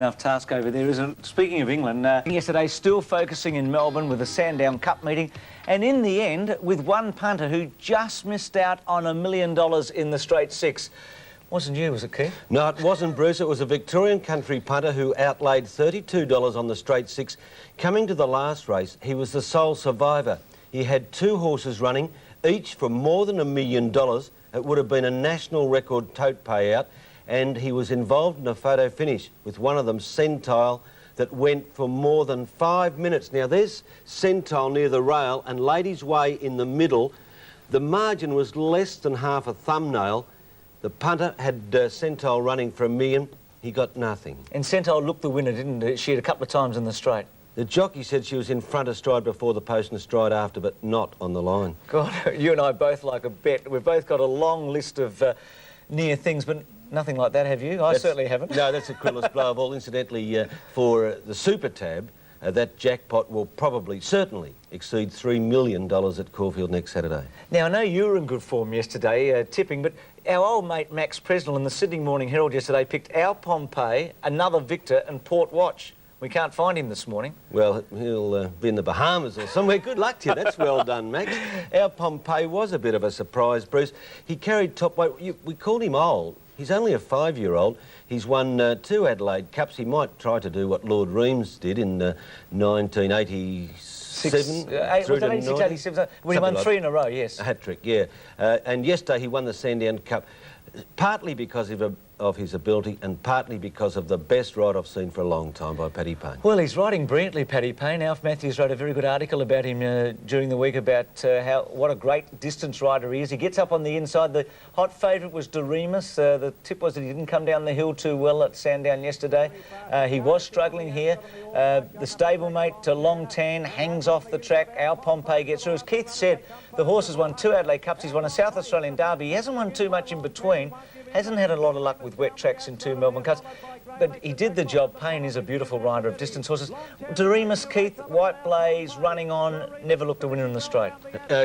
Enough task over there, isn't it? Speaking of England, yesterday still focusing in Melbourne with the Sandown Cup meeting, and in the end with one punter who just missed out on $1 million in the straight six. Wasn't you, was it, Keith? No, it wasn't, Bruce. It was a Victorian country punter who outlaid $32 on the straight six. Coming to the last race, he was the sole survivor. He had two horses running, each for more than $1 million. It would have been a national record tote payout. And he was involved in a photo finish with one of them, Centile, that went for more than 5 minutes. Now, there's Centile near the rail and Ladies' Way in the middle. The margin was less than half a thumbnail. The punter had Centile running for $1 million. He got nothing. And Centile looked the winner, didn't it? She had a couple of times in the straight. The jockey said she was in front of stride before the post and stride after, but not on the line. God, you and I both like a bet. We've both got a long list of near things, but nothing like that, have you? I certainly haven't. No, that's a quillless blow of all. Incidentally, for the Super Tab, that jackpot will certainly exceed $3 million at Caulfield next Saturday. Now, I know you were in good form yesterday, tipping, but our old mate Max Presnell in the Sydney Morning Herald yesterday picked Our Pompeii, Another Victor and Port Watch. We can't find him this morning. Well, he'll be in the Bahamas or somewhere. Good luck to you. That's well done, Max. Our Pompeii was a bit of a surprise, Bruce. He carried top weight. We called him old. He's only a 5-year-old. He's won 2 Adelaide Cups. He might try to do what Lord Reams did in 1987. Was it 86, 87? Well, he won 3 in a row, yes. A hat-trick, yeah. And yesterday he won the Sandown Cup, partly because of his ability and partly because of the best ride I've seen for a long time by Paddy Payne. Well, he's riding brilliantly, Paddy Payne. Alf Matthews wrote a very good article about him during the week about what a great distance rider he is. He gets up on the inside. The hot favourite was Doremus. The tip was that he didn't come down the hill too well at Sandown yesterday. He was struggling here. The stablemate, Long Tan, hangs off the track. Our Pompeii gets through. As Keith said, the horse has won 2 Adelaide Cups. He's won a South Australian Derby. He hasn't won too much in between. Hasn't had a lot of luck with wet tracks in 2 Melbourne Cups, but he did the job. Payne is a beautiful rider of distance horses. Doremus, Keith, White Blaze, running on, never looked a winner in the straight.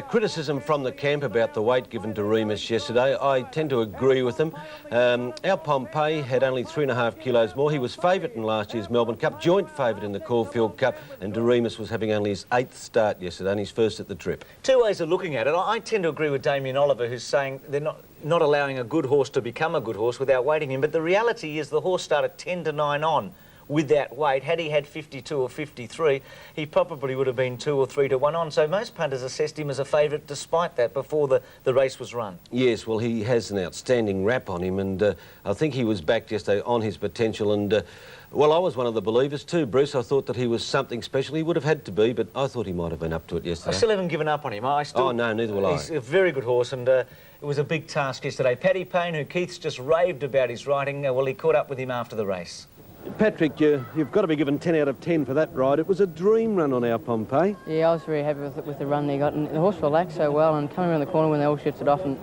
Criticism from the camp about the weight given to Remus yesterday. I tend to agree with them. Our Pompeii had only 3.5 kilos more. He was favourite in last year's Melbourne Cup, joint favourite in the Caulfield Cup, and Doremus was having only his 8th start yesterday and his first at the trip. 2 ways of looking at it. I tend to agree with Damien Oliver, who's saying they're not allowing a good horse to become a good horse without weighting him. But the reality is the horse started 10 to 9 on with that weight. Had he had 52 or 53, he probably would have been 2 or 3 to 1 on. So most punters assessed him as a favourite despite that before the race was run. Yes, well, he has an outstanding rap on him, and I think he was backed yesterday on his potential. And well, I was one of the believers too, Bruce. I thought that he was something special. He would have had to be, but I thought he might have been up to it yesterday. I still haven't given up on him. Oh, no, neither will I. He's a very good horse, and it was a big task yesterday. Paddy Payne, who Keith's just raved about his riding, well, he caught up with him after the race. Patrick, you've got to be given 10 out of 10 for that ride. It was a dream run on Our Pompeii. Yeah, I was very happy with the run they got, and the horse relaxed so well, and coming around the corner when they all shifts it off, and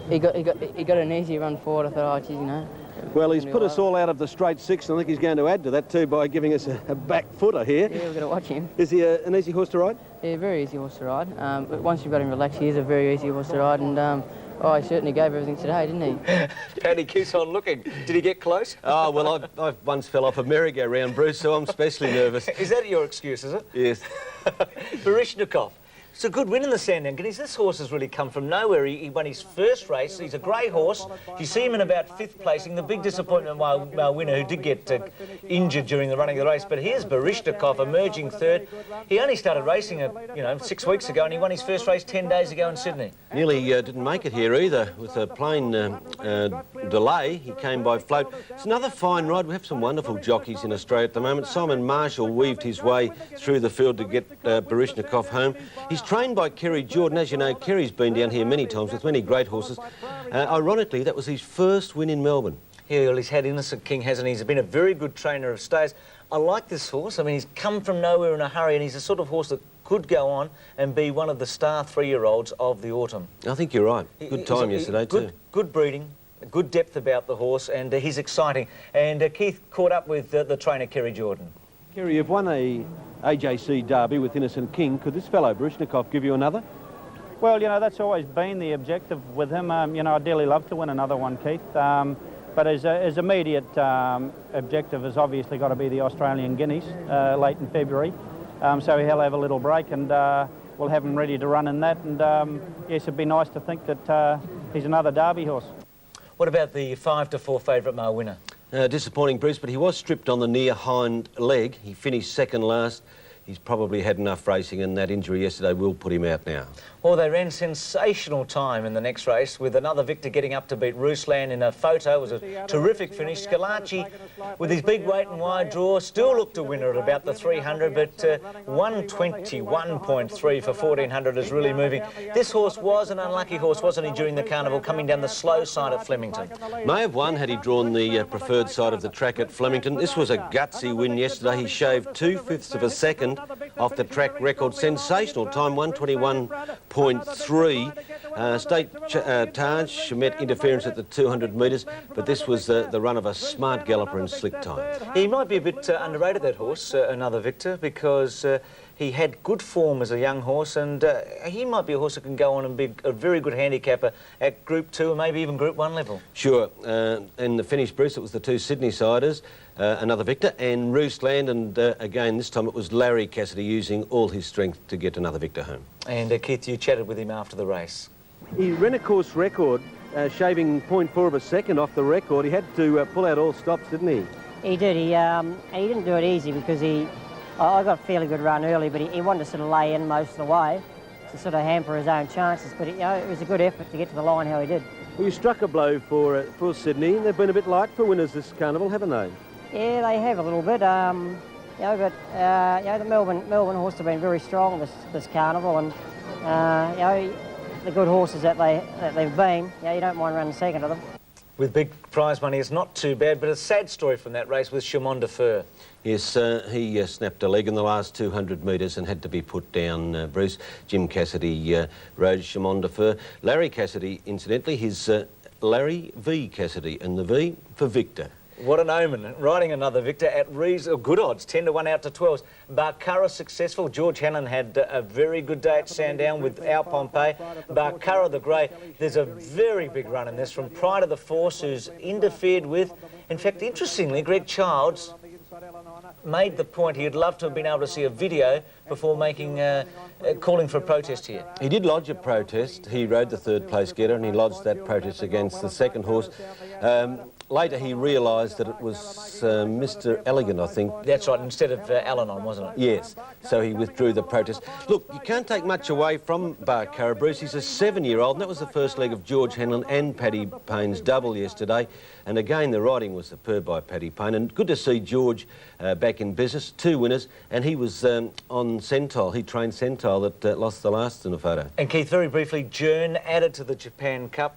he got an easy run forward. I thought, oh, geez, you know. Well, he's put us all out of the straight six, and I think he's going to add to that too by giving us a back footer here. Yeah, we've got to watch him. Is he an easy horse to ride? Yeah, very easy horse to ride. But once you've got him relaxed, he is a very easy horse to ride, and oh, he certainly gave everything today, didn't he? Paddy keeps on looking. Did he get close? Oh, well, I once fell off a merry-go-round, Bruce, so I'm especially nervous. Is that your excuse, is it? Yes. Barishnikov. It's a good win in the Sandown. This horse has really come from nowhere. He won his first race. He's a grey horse. You see him in about 5th placing. The big disappointment of our winner, who did get injured during the running of the race. But here's Barishnikov emerging 3rd. He only started racing, 6 weeks ago, and he won his first race 10 days ago in Sydney. Nearly didn't make it here either. With a plane delay, he came by float. It's another fine ride. We have some wonderful jockeys in Australia at the moment. Simon Marshall weaved his way through the field to get Barishnikov home. He's trained by Kerry Jordan. As you know, Kerry's been down here many times with many great horses. Ironically, that was his first win in Melbourne. Yeah, well, he's had Innocent King, hasn't he? He's been a very good trainer of stays. I like this horse. I mean, he's come from nowhere in a hurry, and he's the sort of horse that could go on and be one of the star 3-year-olds of the autumn. I think you're right. Good time yesterday too. Good breeding, good depth about the horse, and he's exciting. And Keith caught up with the trainer, Kerry Jordan. Kerry, you've won a AJC Derby with Innocent King. Could this fellow, Barishnikov, give you another? Well, that's always been the objective with him. I'd dearly love to win another one, Keith. But his immediate objective has obviously got to be the Australian Guineas late in February. So he'll have a little break, and we'll have him ready to run in that. And yes, it'd be nice to think that he's another Derby horse. What about the 5-4 favourite male winner? Disappointing, Bruce, but he was stripped on the near hind leg. He finished second last. He's probably had enough racing, and that injury yesterday will put him out now. Well, they ran sensational time in the next race, with another victor getting up to beat Ruslan in a photo. It was a terrific finish. Scalacci, with his big weight and wide draw, still looked a winner at about the 300, but 121.3 for 1400 is really moving. This horse was an unlucky horse, wasn't he, during the carnival, coming down the slow side at Flemington? May have won had he drawn the preferred side of the track at Flemington. This was a gutsy win yesterday. He shaved 2/5 of a second off the track record. Sensational time, 121.3. State Taj met interference at the 200 metres, but this was the run of a smart galloper in slick time. He might be a bit underrated, that horse, another victor, because he had good form as a young horse, and he might be a horse that can go on and be a very good handicapper at Group 2 and maybe even Group 1 level. Sure. In the finish, Bruce, it was the two Sydney-siders, another victor, and Rusland, and again, this time it was Larry Cassidy using all his strength to get another victor home. And Keith, you chatted with him after the race. He ran a course record, shaving 0.4 of a second off the record. He had to pull out all stops, didn't he? He did. He didn't do it easy because I got a fairly good run early, but he wanted to sort of lay in most of the way to sort of hamper his own chances. But it was a good effort to get to the line how he did. Well, you struck a blow for Sydney. They've been a bit light for winners this carnival, haven't they? Yeah, they have a little bit. The Melbourne horses have been very strong this carnival, and the good horses that they've been, you don't mind running second of them. With big prize money, it's not too bad, but a sad story from that race with Chamon de Fer. Yes, he snapped a leg in the last 200 metres and had to be put down, Bruce. Jim Cassidy rode Chamon de Fer. Larry Cassidy, incidentally, his Larry V. Cassidy, and the V for Victor. What an omen, riding another victor at good odds, 10-1 out to 12s. Barcara successful. George Hanlon had a very good day at Sandown with Our Pompey. Barcara the Grey, there's a very big run in this from Pride of the Force, who's interfered with. In fact, interestingly, Greg Childs made the point he'd love to have been able to see a video before calling for a protest here. He did lodge a protest. He rode the third place getter, and he lodged that protest against the second horse. Later he realised that it was Mr. Elegant, I think. That's right, instead of Al-Anon, wasn't it? Yes, so he withdrew the protest. Look, you can't take much away from Barcara, Bruce. He's a 7-year-old, and that was the first leg of George Hanlon and Paddy Payne's double yesterday. And again, the riding was superb by Paddy Payne, and good to see George back in business. 2 winners, and he was on Centile. He trained Centile that lost the last in the photo. And Keith, very briefly, Jern added to the Japan Cup.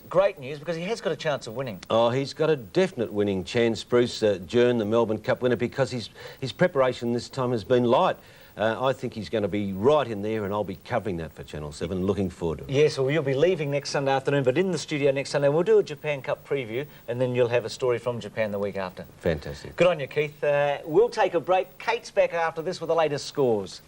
Great news, because he has got a chance of winning. Oh, he's got a definite winning chance, Bruce. Jern, the Melbourne Cup winner, because his preparation this time has been light. I think he's going to be right in there, and I'll be covering that for Channel 7. Looking forward to it. Yes, well, you'll be leaving next Sunday afternoon, but in the studio next Sunday, we'll do a Japan Cup preview, and then you'll have a story from Japan the week after. Fantastic. Good on you, Keith. We'll take a break. Kate's back after this with the latest scores.